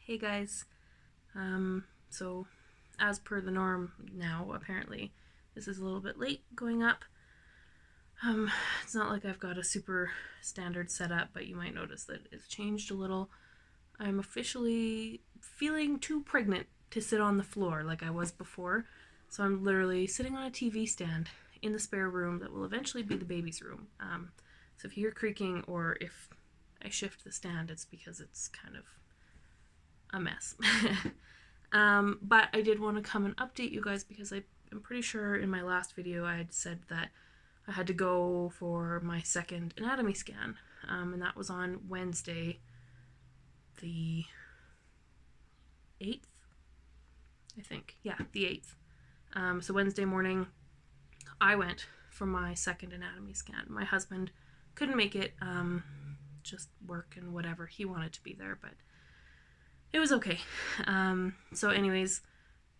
Hey guys. So as per the norm now, apparently, this is a little bit late going up. It's not like I've got a super standard setup, but you might notice that it's changed a little. I'm officially feeling too pregnant to sit on the floor like I was before. So I'm literally sitting on a TV stand in the spare room that will eventually be the baby's room. So if you hear creaking or if I shift the stand, it's because it's kind of a mess. But I did want to come and update you guys because I'm pretty sure in my last video I had said that I had to go for my second anatomy scan, and that was on Wednesday, the 8th, I think. Yeah, the 8th. So Wednesday morning, I went for my second anatomy scan. My husband couldn't make it, just work and whatever. He wanted to be there, but it was okay. So anyways,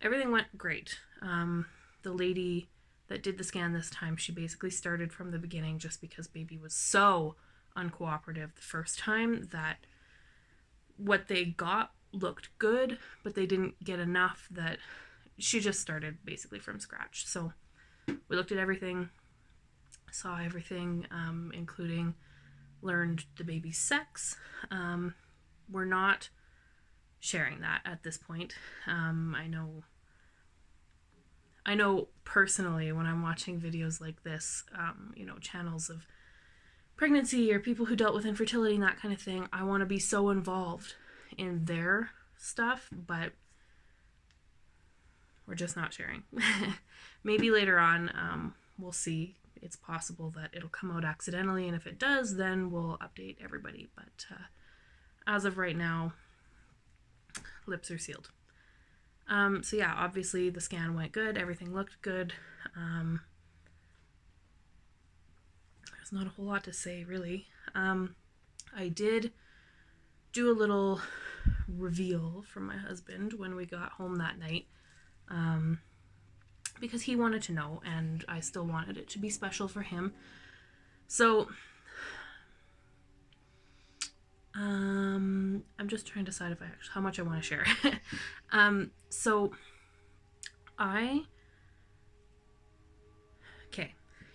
everything went great. The lady that did the scan this time, she basically started from the beginning just because baby was so uncooperative the first time that what they got looked good, but they didn't get enough that she just started basically from scratch. So we looked at everything, saw everything, including learned the baby's sex. We're not sharing that at this point. I know personally when I'm watching videos like this, channels of pregnancy or people who dealt with infertility and that kind of thing, I want to be so involved in their stuff, but we're just not sharing. Maybe later on, we'll see. It's possible that it'll come out accidentally, and if it does, then we'll update everybody. But as of right now, lips are sealed. So yeah, obviously the scan went good. Everything looked good. There's not a whole lot to say, really. I did do a little reveal from my husband when we got home that night, because he wanted to know, and I still wanted it to be special for him. So I'm just trying to decide if how much I want to share. So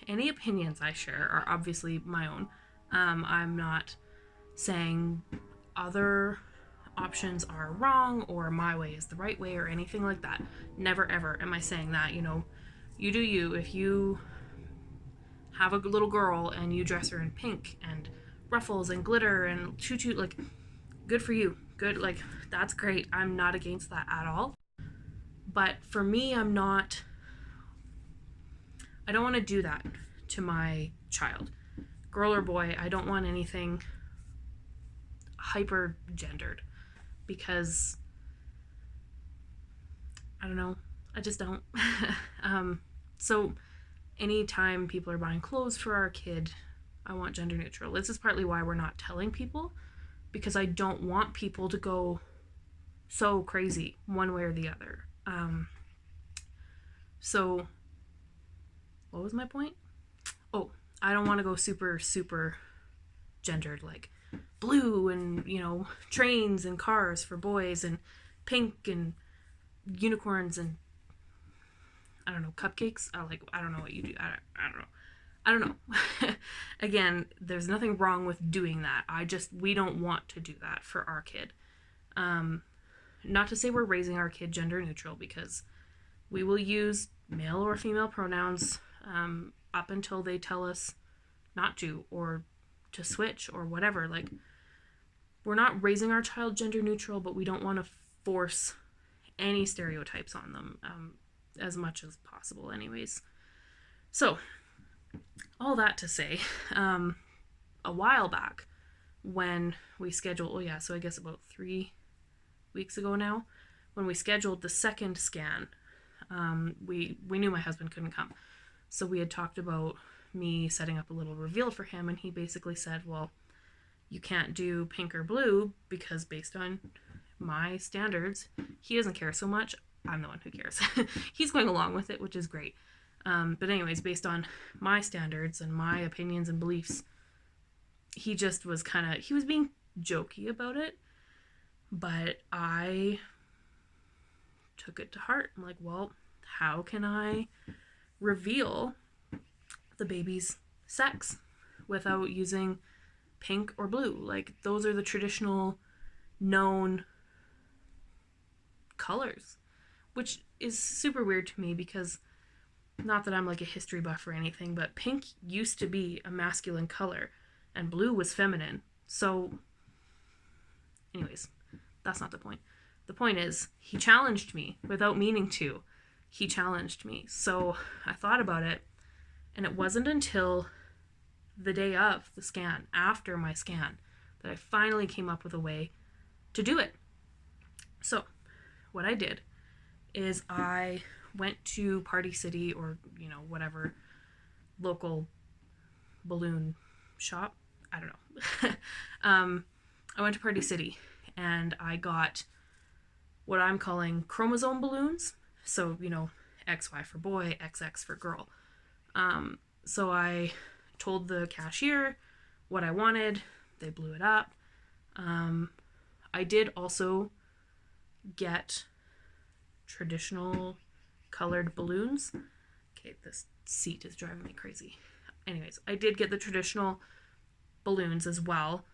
any opinions I share are obviously my own. I'm not saying other options are wrong or my way is the right way or anything like that. Never ever am I saying that. You do you. If you have a little girl and you dress her in pink and ruffles and glitter and choo-choo, like, good for you. Good, like, that's great. I'm not against that at all. But for me, I don't want to do that to my child. Girl or boy, I don't want anything hyper gendered because I don't know. I just don't. So anytime people are buying clothes for our kid, I want gender neutral. This is partly why we're not telling people, because I don't want people to go so crazy one way or the other. So what was my point? Oh, I don't want to go super gendered, like blue and trains and cars for boys and pink and unicorns and I don't know, cupcakes. I don't know what you do. I don't know. Again, there's nothing wrong with doing that. We don't want to do that for our kid. Not to say we're raising our kid gender neutral, because we will use male or female pronouns up until they tell us not to, or to switch, or whatever. Like, we're not raising our child gender neutral, but we don't want to force any stereotypes on them, as much as possible anyways. So, all that to say, a while back when we scheduled, so I guess about 3 weeks ago now, when we scheduled the second scan, we knew my husband couldn't come. So we had talked about me setting up a little reveal for him, and he basically said, well, you can't do pink or blue because based on my standards, he doesn't care so much. I'm the one who cares. He's going along with it, which is great. But anyways, based on my standards and my opinions and beliefs, he just was he was being jokey about it. But I took it to heart. I'm like, well, how can I reveal the baby's sex without using pink or blue? Like, those are the traditional known colors, which is super weird to me because, not that I'm like a history buff or anything, but pink used to be a masculine color and blue was feminine. So, anyways, that's not the point. The point is, he challenged me without meaning to. He challenged me. So I thought about it, and it wasn't until the day of the scan, after my scan, that I finally came up with a way to do it. So what I did is I went to Party City, or, whatever local balloon shop. I don't know. I went to Party City and I got what I'm calling chromosome balloons. So, XY for boy, XX for girl. So I told the cashier what I wanted. They blew it up. I did also get traditional colored balloons. Okay, this seat is driving me crazy. Anyways, I did get the traditional balloons as well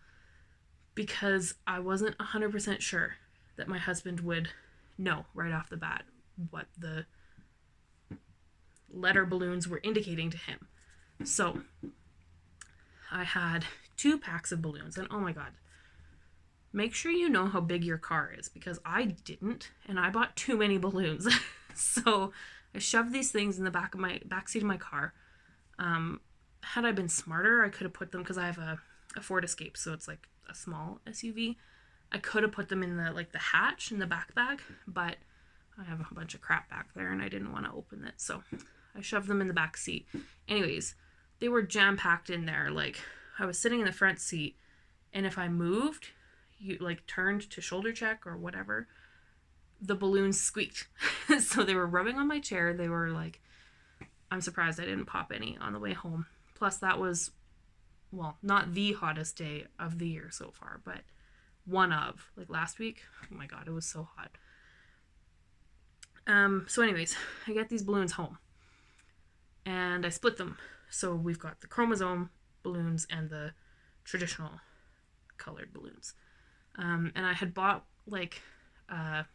because I wasn't 100% sure that my husband would know right off the bat what the letter balloons were indicating to him. So I had 2 packs of balloons, and oh my god, make sure you know how big your car is, because I didn't, and I bought too many balloons. So I shoved these things in the back seat of my car. Had I been smarter, I could have put them, because I have a Ford Escape, so it's like a small SUV. I could have put them in the hatch in the back bag, but I have a bunch of crap back there and I didn't want to open it, so I shoved them in the back seat. Anyways, they were jam-packed in there. Like, I was sitting in the front seat, and if I moved, turned to shoulder check or whatever, the balloons squeaked. So they were rubbing on my chair. They were like, I'm surprised I didn't pop any on the way home. Plus, that was, well, not the hottest day of the year so far, but one of. Like, last week, oh my god, it was so hot. So anyways, I get these balloons home, and I split them. So we've got the chromosome balloons and the traditional colored balloons. And I had bought like a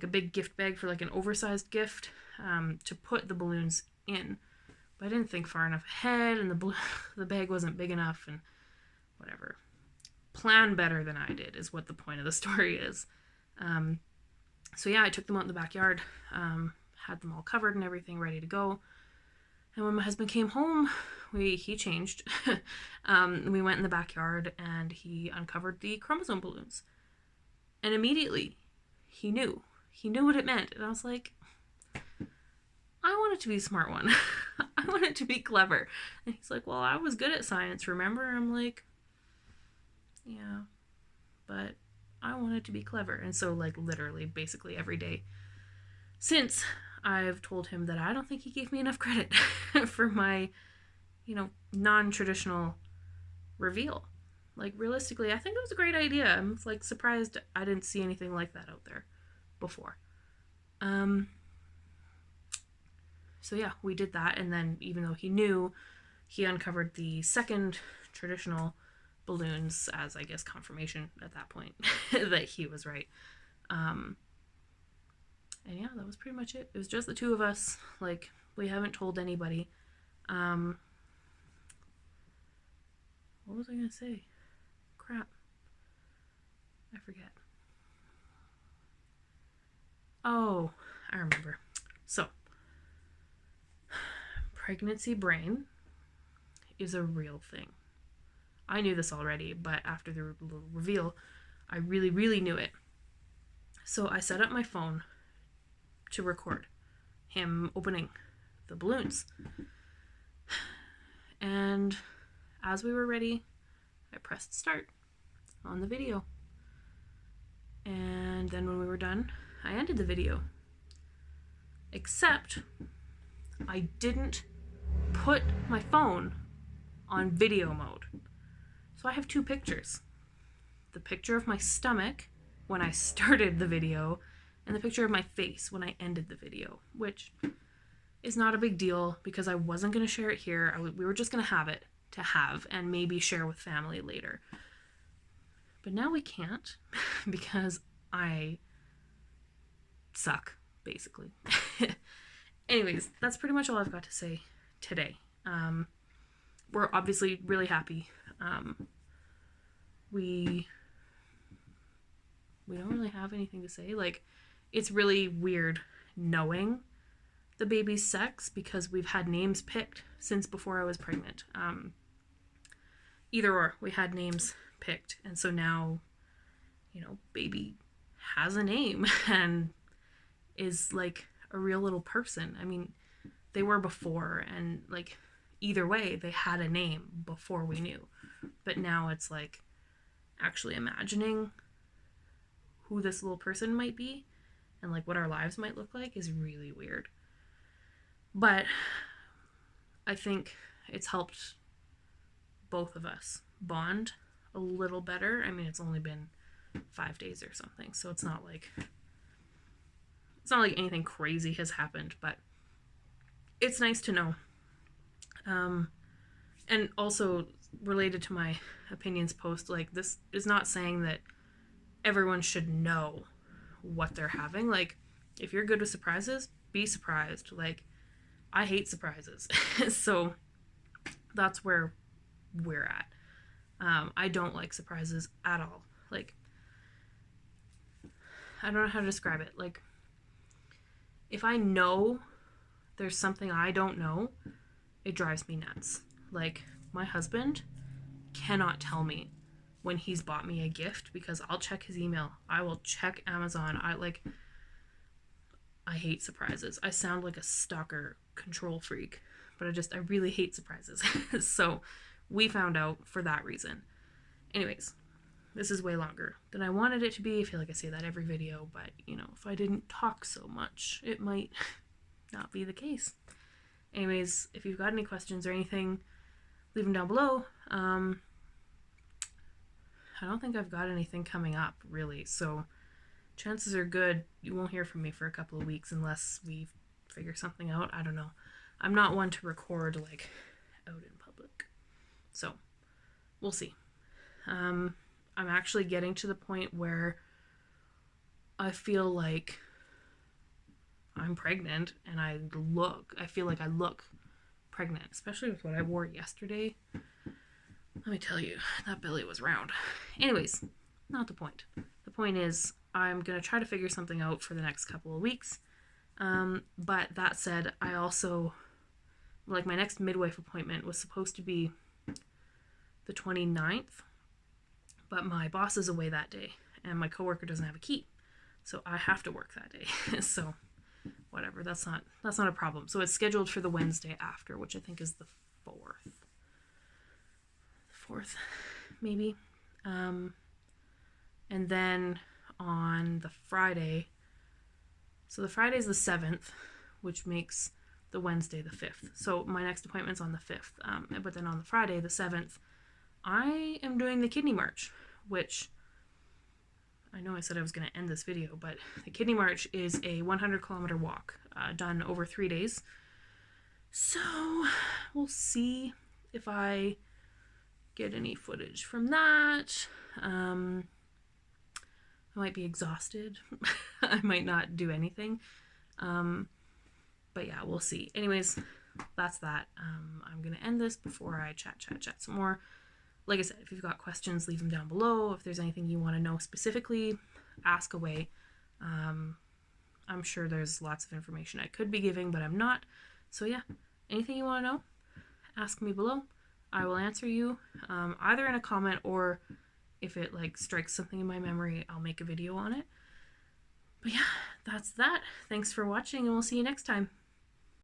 big gift bag for like an oversized gift to put the balloons in, but I didn't think far enough ahead, and the bag wasn't big enough, and whatever. Plan better than I did is what the point of the story is. So yeah, I took them out in the backyard, had them all covered and everything ready to go. And when my husband came home, he changed. We went in the backyard and he uncovered the chromosome balloons. And immediately, he knew. He knew what it meant. And I was like, I want it to be a smart one. I want it to be clever. And he's like, well, I was good at science, remember? I'm like, yeah, but I want it to be clever. And so, literally, basically every day since, I've told him that I don't think he gave me enough credit for my, non-traditional reveal. Realistically, I think it was a great idea. I'm, surprised I didn't see anything like that out there before. So yeah, we did that, and then even though he knew, he uncovered the second traditional balloons as, I guess, confirmation at that point that he was right. And yeah, that was pretty much it. It was just the 2 of us. We haven't told anybody. What was I gonna say? Crap. I forget. Oh, I remember. So, pregnancy brain is a real thing. I knew this already, but after the reveal, I really, really knew it. So I set up my phone to record him opening the balloons. And as we were ready, I pressed start on the video. And then when we were done, I ended the video. Except I didn't put my phone on video mode. So I have 2 pictures. the picture of my stomach when I started the video and the picture of my face when I ended the video, which is not a big deal because I wasn't going to share it here. We were just going to have it to have and maybe share with family later. But now we can't because I suck, basically. Anyways, that's pretty much all I've got to say today. We're obviously really happy. We don't really have anything to say. Like, it's really weird knowing the baby's sex because we've had names picked since before I was pregnant. Either or, we had names picked, and so now, baby has a name and is like a real little person. I mean, they were before, and like either way, they had a name before we knew. But now it's like actually imagining who this little person might be and like what our lives might look like is really weird. But I think it's helped both of us bond a little better. I mean, it's only been 5 days or something, so it's not like anything crazy has happened, but it's nice to know. And also related to my opinions post, like, this is not saying that everyone should know what they're having. Like, if you're good with surprises, be surprised. Like, I hate surprises. So that's where we're at. I don't like surprises at all. Like, I don't know how to describe it. Like, if I know there's something I don't know, it drives me nuts. Like, my husband cannot tell me when he's bought me a gift because I'll check his email. I will check Amazon. I hate surprises. I sound like a stalker control freak, but I really hate surprises. So we found out for that reason. Anyways, this is way longer than I wanted it to be. I feel like I say that every video, but if I didn't talk so much, it might not be the case. Anyways, if you've got any questions or anything, leave them down below. I don't think I've got anything coming up, really, so chances are good you won't hear from me for a couple of weeks unless we figure something out. I don't know. I'm not one to record, like, out in public. So, we'll see. I'm actually getting to the point where I feel like I'm pregnant and I feel like I look pregnant, especially with what I wore yesterday. Let me tell you, that belly was round. Anyways, not the point. The point is, I'm going to try to figure something out for the next couple of weeks. But that said, I also, like, my next midwife appointment was supposed to be the 29th, but my boss is away that day, and my coworker doesn't have a key, so I have to work that day. So, whatever, that's not a problem. So it's scheduled for the Wednesday after, which I think is the 4th, maybe. And then on the Friday, so the Friday's the 7th, which makes the Wednesday the 5th. So my next appointment's on the 5th. But then on the Friday, the 7th, I am doing the Kidney March, which I know I said I was going to end this video, but the Kidney March is a 100-kilometer walk done over 3 days. So we'll see if I get any footage from that. I might be exhausted. I might not do anything. But yeah, we'll see. Anyways, that's that. I'm going to end this before I chat some more. Like I said, if you've got questions, leave them down below. If there's anything you want to know specifically, ask away. I'm sure there's lots of information I could be giving, but I'm not. So yeah, anything you want to know, ask me below. I will answer you, either in a comment or if it like strikes something in my memory, I'll make a video on it. But yeah, that's that. Thanks for watching, and we'll see you next time.